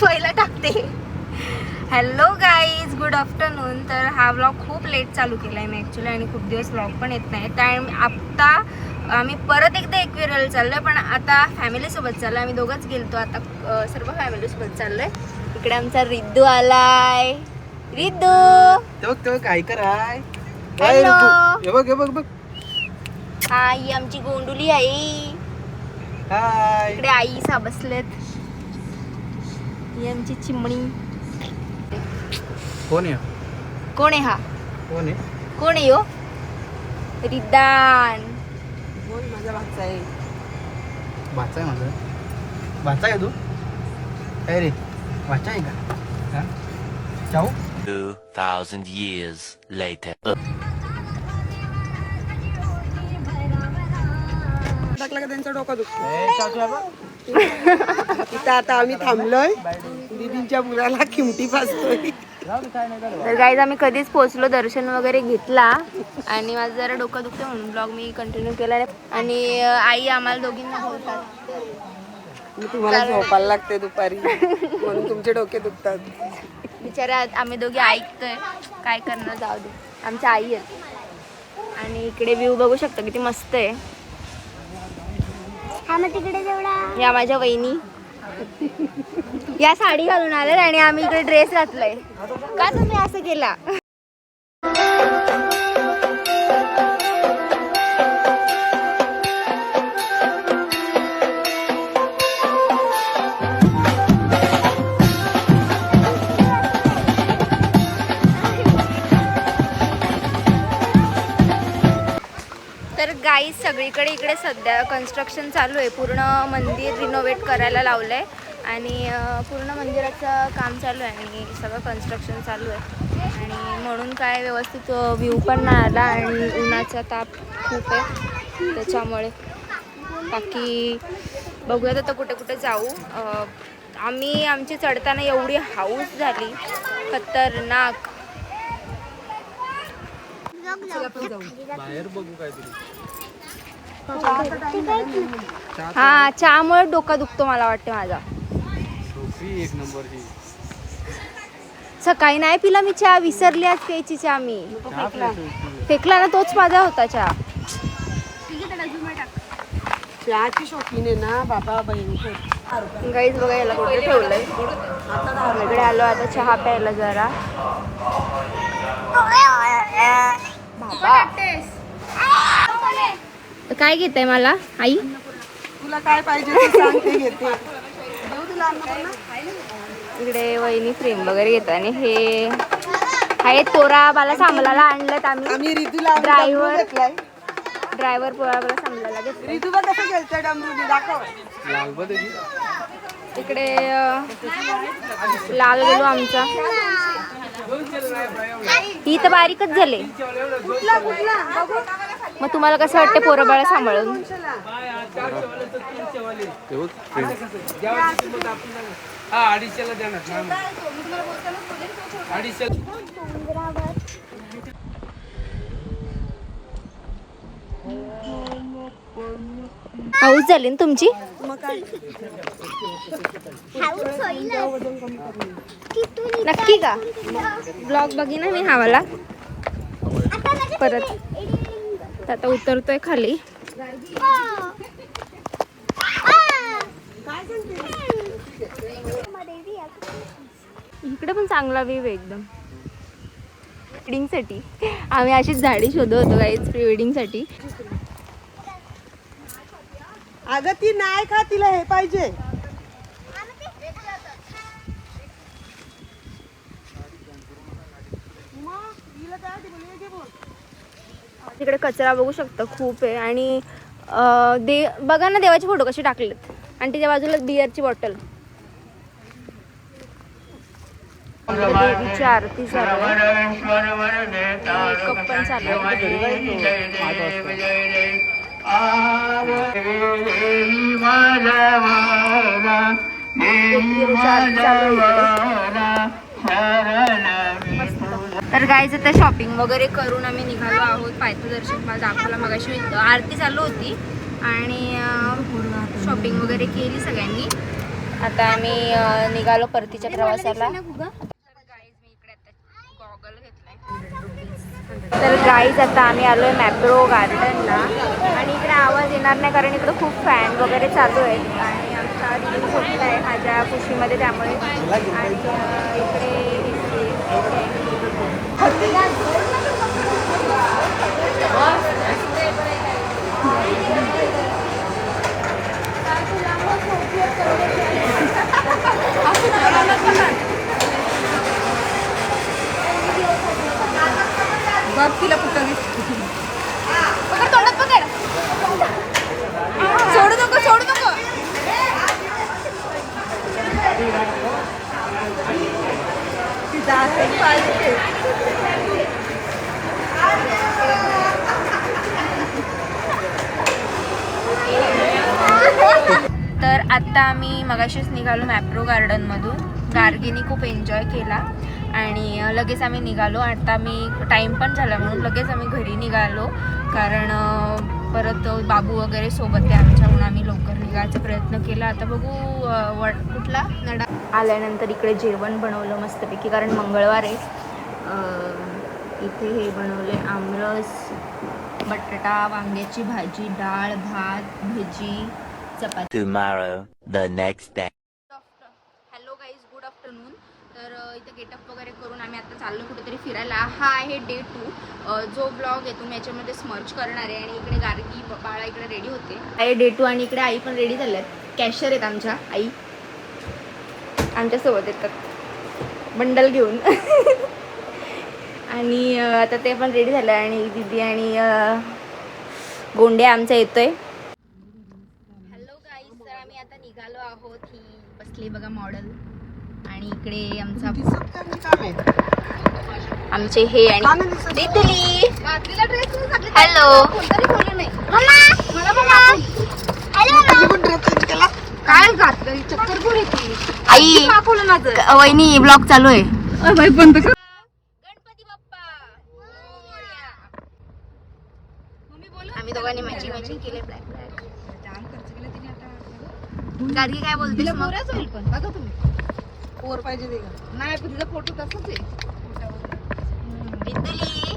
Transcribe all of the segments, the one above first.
पहिला टाकते. Hello guys, good afternoon. तर हा व्लॉग खूप लेट चालू केला आहे मी ॲक्च्युली, आणि खूप दिवस व्लॉग पण येत नाही. त्यामुळे आत्ता आम्ही परत एकदा एकविराला चाललो आहे, पण आता फॅमिलीसोबत चाललो आहे. आम्ही दोघंच गेलतो, आता सर्व फॅमिलीसोबत चाललो आहे. इकडे आमचा रिद्धू आलाय. रिद्धू काय कराय? हॅलो. बघ बघ. हा, ही आमची गोंडुली आई. हाय. इकडे आई सा बसलेत. ही आमची चिमणी. कोण आहे? कोण आहे हा? कोण आहे यो? रिद्दान. बोल, माझा भाचा आहे. भाचा आहे माझा. भाचा आहे तू? काय रे, भाचा आहे का? चाऊ. 2000 years later. टाकला का त्यांचा डोका दुखतो. इथं आता आम्ही थांबलोय, दीदींच्या मुलाला किमटी पाजतोय. तर गाईज आम्ही कधीच पोहोचलो, दर्शन वगैरे घेतला, आणि माझं जरा डोकं दुखतं म्हणून ब्लॉग मी कंटिन्यू केला. आणि आई आम्हाला दोघींना बोलतात, मी तुम्हाला झोपायला लागते दुपारी, म्हणून तुमचे डोके दुखतात. बिचारा आम्ही दोघी ऐकतोय, काय करणार, जाऊ दे. आमच्या आई आहेत. आणि इकडे व्ह्यू बघू शकता किती मस्त आहे. हा, मग तिकडे जेवढा या माझ्या वहिनी या साडी घालून आले, आणि आम्ही इकडे ड्रेस घातलाय. का तुम्ही असं केला? तर गाईज सगळीकडे इकडे सध्या कन्स्ट्रक्शन चालू आहे. पूर्ण मंदिर रिनोव्हेट करायला लावलं आहे, आणि पूर्ण मंदिराचं काम चालू आहे, आणि सगळं कन्स्ट्रक्शन चालू आहे. आणि म्हणून काय व्यवस्थित व्ह्यू पण नाही आला, आणि उन्हाचा ताप खूप आहे त्याच्यामुळे. बाकी बघूयात आता कुठे कुठे जाऊ. आमची चढताना एवढी हाऊस झाली, खतरनाक. बाहेर बघू काहीतरी. हा, चहामुळे डोका दुखतो मला वाटतं माझा. एक नंबरची. सकाळी नाही पिला मी चहा, विसरली आज प्यायची चहा मी. फेकला ना, तोच माझा होता चहा. चहाची शौकीन आहे ना बाबा, भयंकर. गाईज बघा, याला कुठे ठेवलंय. इकडे आलो आता चहा प्यायला जरा. बाबा, काय घेताय मला आई? तुला काय पाहिजे ते सांग, ते घेते. देऊ तुला अन्नपूर्णा? इकडे वहिनी फ्रेम वगैरे घेतात, आणि हे आहेत पोरा बाला सांभाळायला आणलं आम्ही रितूला ड्रायव्हर पोरा बाला सांभाळायला घेतलं. रितूला कसं गेलतं डमरुनी, दाखव. इकडे लाल गेलो आमचा. ही तर बारीकच झाले. मग तुम्हाला कसं वाटतं पोरं बाळा सांभाळून? हाऊस झाली ना तुमची? नक्की का? ब्लॉग बघीन मी हवाला परत. आता उतरतोय खाली. इकडे पण चांगला व्ह्यू आहे एकदम. वेडिंग साठी आम्ही अशीच झाडी शोधत होतो गाईज, प्री वेडिंग साठी. अगं ती नाही का, तिला हे पाहिजे. तिकडे कचरा बघू शकता खूप आहे, आणि बघा ना देवाचे फोटो कसे टाकलेत, आणि त्याच्या बाजूला बिअरची बॉटल. देवीची आरती चालू आहे, मेकअप पण चालू आहे. तर गाईज आता शॉपिंग वगैरे करून आम्ही निघालो आहोत. पायथं दर्शन मला दाखवला मगाशी, आरती चालू होती, आणि शॉपिंग वगैरे केली सगळ्यांनी. आता आम्ही निघालो परतीच्या प्रवासाला. तर गाईज आता आम्ही आलोय मॅप्रो गार्डनला आणि इकडे आवाज येणार नाही कारण इकडे खूप फॅन वगैरे चालू आहेत आणि आमचा दिवस झोपला आहे माझ्या खुशीमध्ये त्यामुळे. आणि इकडे बघ तिला कुठं तोंडात पकड. सोडू नको सोडू नको. तर आता आम्ही मगाशीच निघालो मॅप्रो गार्डनमधून. गार्गीनी खूप एन्जॉय केला आणि लगेच आम्ही निघालो. आता मी टाईम पण झाला म्हणून लगेच आम्ही घरी निघालो कारण परत बाबू वगैरे सोबत आहे आमच्या म्हणून आम्ही लवकर निघायचा प्रयत्न केला. आता बघू कुठला नडा आल्यानंतर इकडे जेवण बनवलं मस्तपैकी कारण मंगळवार आहे. इथे हे बनवले आमरस, बटाटा, वांग्याची भाजी, डाळ, भात, भजी, चपाती. Tomorrow, the next day. Hello guys, good afternoon. तर इथं गेटअप वगैरे करून आम्ही आता चाललो कुठेतरी फिरायला. हा आहे डे 2. जो ब्लॉग आहे तो मी याच्यामध्ये स्मर्च करणार आहे. आणि इकडे गार्गी बाळा इकडे रेडी होते आहे डे 2 आणि इकडे आई पण रेडी झाल्यात. कॅशर आहेत आमच्या आई आमच्यासोबत येतात बंडल घेऊन आणि आता ते पण रेडी झालं आणि दीदी आणि गोंड्या आमचा येतोय. हॅलो गाईज, तर आम्ही आता निघालो आहोत. ही बसली बघा मॉडेल आणि इकडे आमचा आमचे हे आणि तितली. हॅलो काय घातलं चक्कर कोण येते आई वहिनी ब्लॉग चालू आहे. गणपती बाप्पा आम्ही दोघांनी मॅचिंग केले. ब्लॅक ब्लॅक गार्गी काय बोलते होईल पण बघा तुम्ही पोर पाहिजे ते नाही पण तिचा फोटो तसाच आहे. इथली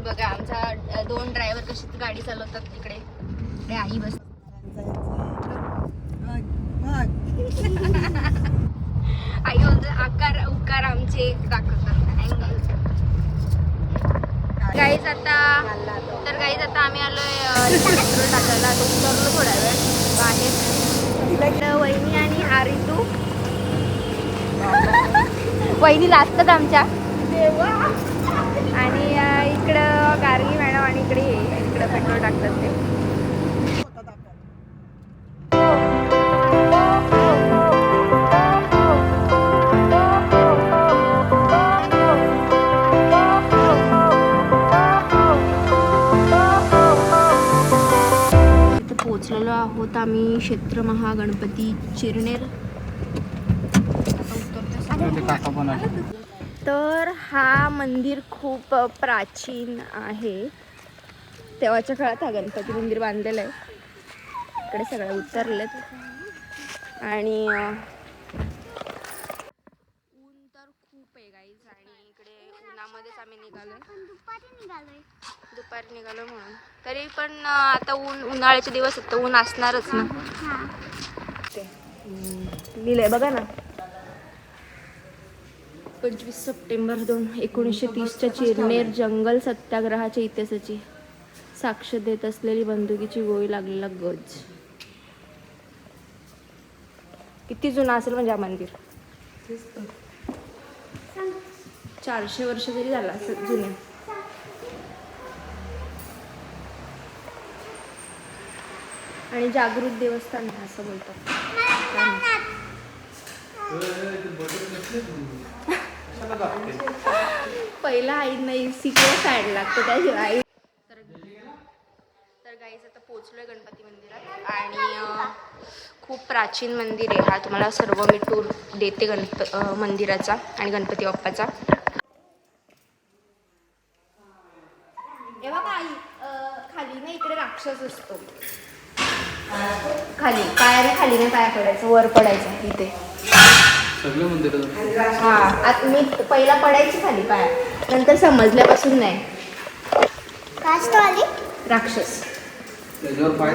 बघा आमचा 2 ड्रायव्हर कशी गाडी चालवतात तिकडे आई बस. आई बोलते आकार उकार आमचे दाखवतात अँगल. गाईज आता आम्ही आलोय पेट्रोल टाकायला. तो उतरलो थोडा वेळ बाहेर. वहिनी आणि आरितू वहिनी लागतात आमच्या आणि इकडं गार्गी मॅडम आणि इकडं पेट्रोल टाकतात ते. इथं पोचलेलो आहोत आम्ही क्षेत्र महागणपती चिरनेर. तर हा मंदिर खूप प्राचीन आहे. तेव्हाच्या काळात हा गणपती मंदिर बांधलेलं आहे. इकडे सगळे उतरलेत आणि ऊन तर खूप आहे गाईज आणि इकडे उन्हामध्येच आम्ही दुपारी निघालो म्हणून. तरी पण आता उन्हाळ्याचे दिवस आहेत तर ऊन असणारच ना. लिहिलंय बघा ना 25 सप्टेंबर 1930च्या चिरनेर जंगल सत्याग्रहाच्या इतिहासाची साक्ष देत असलेली बंदुकीची गोळी लागलेला गज. किती जुना असेल म्हणजे हा मंदिर. 400 वर्ष तरी झाला असेल जुने. आणि जागृत देवस्थान असं बोलतात. पहिला आई नाही सिक्वेन्स साईड लागतो त्याशिवाय. तर गाईज आता पोचलोय गणपती मंदिरात आणि खूप प्राचीन मंदिर आहे. हा तुम्हाला सर्व मी टूर देते मंदिराचा आणि गणपती बाप्पाचा. हे बघा आई खाली ना इकडे राक्षस असतो खाली पायाने खाली नाही पाया पडायचं, वर पडायचं इथे. सगळे मंदिर हा आता मी पहिला पडायची खाली पाया, नंतर समजल्यापासून नाही. राक्षस त्याच्यावर पाय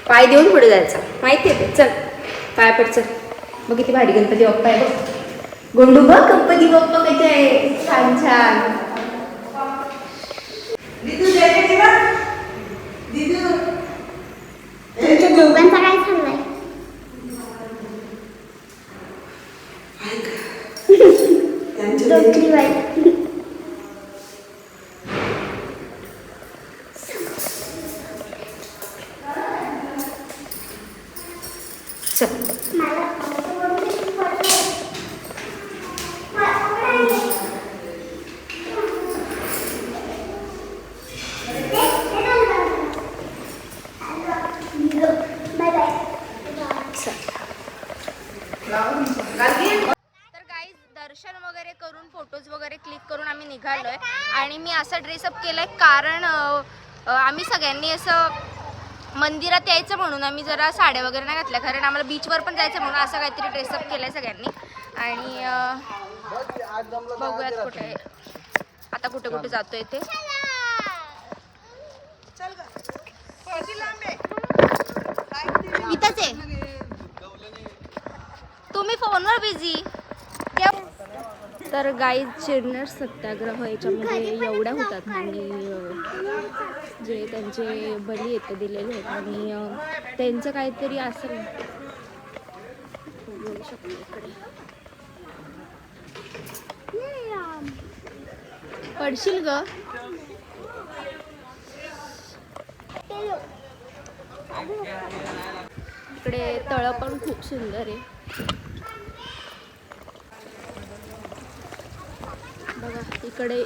पाय देऊन पुढे जायचं, माहिती आहे ते. चल पाय पड, चल. मग किती भारी गणपती बाप्पा आहे बघ. गोंडू बघ गणपती बाप्पा कसे आहे, छान छान. तुमच्या दोघांचा काय चाललाय? डोकली बाई. चल तर गाईज दर्शन वगैरे करून फोटोज वगैरे क्लिक करून आम्ही निघालोय. आणि मी असा ड्रेसअप केलाय कारण आम्ही सगळ्यांनी असं मंदिरात यायचं म्हणून आम्ही जरा साड्या वगैरे नाही घातल्या, कारण आम्हाला बीचवर पण जायचं म्हणून असं काहीतरी ड्रेसअप केलाय सगळ्यांनी. आणि बघूयात कुठे आता कुठे कुठे जातोय ते. इथंच आहे, तुम्ही फोनवर बिझी. तर गाईज चिरनेर सत्याग्रह याच्यामध्ये एवढ्या होतात आणि जे त्यांचे बली आहेत ते दिलेले आहेत आणि त्यांचं काहीतरी असेल. बोलू शकतो इकडे पडशील ग. इकडे तळं पण खूप सुंदर आहे बघा.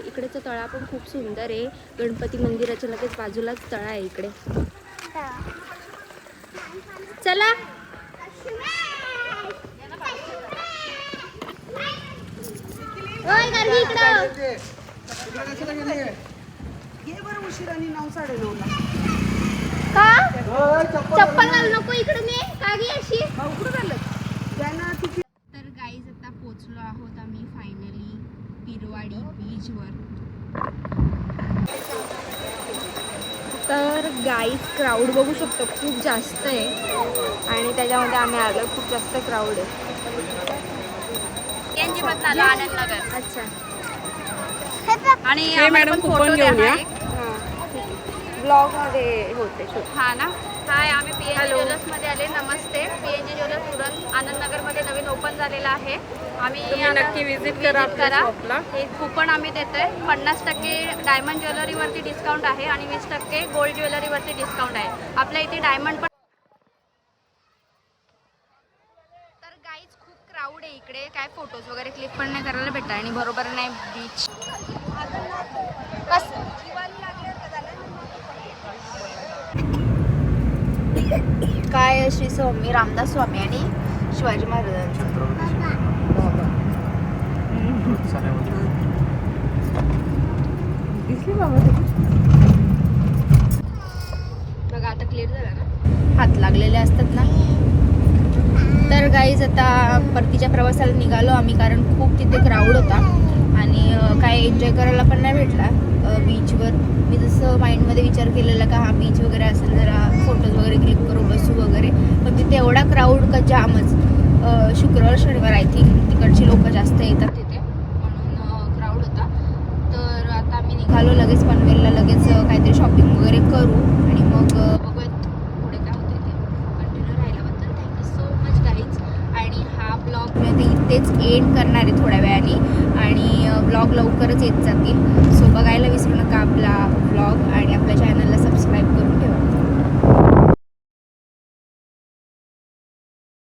इकडेचं तळा पण खूप सुंदर आहे. गणपती मंदिराच्या लगेच बाजूलाच तळा आहे इकडे. चला उशिराने 9 9:30 का चप्पल घाल नको इकडे मी कागी अशी. तर गाईज आता पोचलो आहोत आम्ही फायनली पिरवाडी बीचवर. तर गाईज क्राऊड बघू शकतो खूप जास्त आहे आणि त्याच्यामध्ये आम्ही आलो. खूप जास्त क्राऊड आहे. आनंद नगर. अच्छा. आणि मॅडम कुपन घेऊन या. ब्लॉगमध्ये होते हा ना. हाय, आम्ही PNG ज्वेलर्समध्ये आले. नमस्ते. PNG ज्वेलर्स तुरंत आनंदनगरमध्ये नवीन ओपन झालेला आहे. आम्ही नक्की विजिट करा. हे कुपन आम्ही देतोय. 50% डायमंड ज्वेलरीवरती डिस्काउंट आहे आणि 20% गोल्ड ज्वेलरीवरती डिस्काउंट आहे. आपल्या इथे डायमंड पण. तर गाईज खूप क्राऊड आहे इकडे. काय फोटोज वगैरे क्लिक पण नाही करायला भेटत आणि बरोबर नाही बीच. काय श्री स्वामी रामदास स्वामी आणि शिवाजी महाराजांचं बघा. आता क्लिअर झाला ना, हात लागलेले असतात ना. तर गाईज आता परतीच्या प्रवासाला निघालो आम्ही कारण खूप तिथे क्राऊड होता आणि काय एन्जॉय करायला पण नाही भेटला बीचवर. मी जसं माइंडमध्ये विचार केलेला का हा बीच वगैरे असेल, जरा फोटोज वगैरे क्लिक करू, बसू वगैरे, पण तिथे एवढा क्राऊड का जामच. शुक्रवार शनिवार आय थिंक तिकडची लोक जास्त येतात तिथे म्हणून क्राऊड होता. तर आता आम्ही निघालो लगेच पनवेलला. लगेच काहीतरी शॉपिंग वगैरे करू आणि मग बघूयात पुढे काय होतं ते. कंटिन्यू राहिल्याबद्दल थँक्यू सो मच गाईज. आणि हा ब्लॉग मी आता इथेच एंड करणार आहे थोड्या वेळाने आणि ब्लॉग लवकरच येत जातील. सो बघायला विसरू नका आपला ब्लॉग आणि आपल्या चॅनल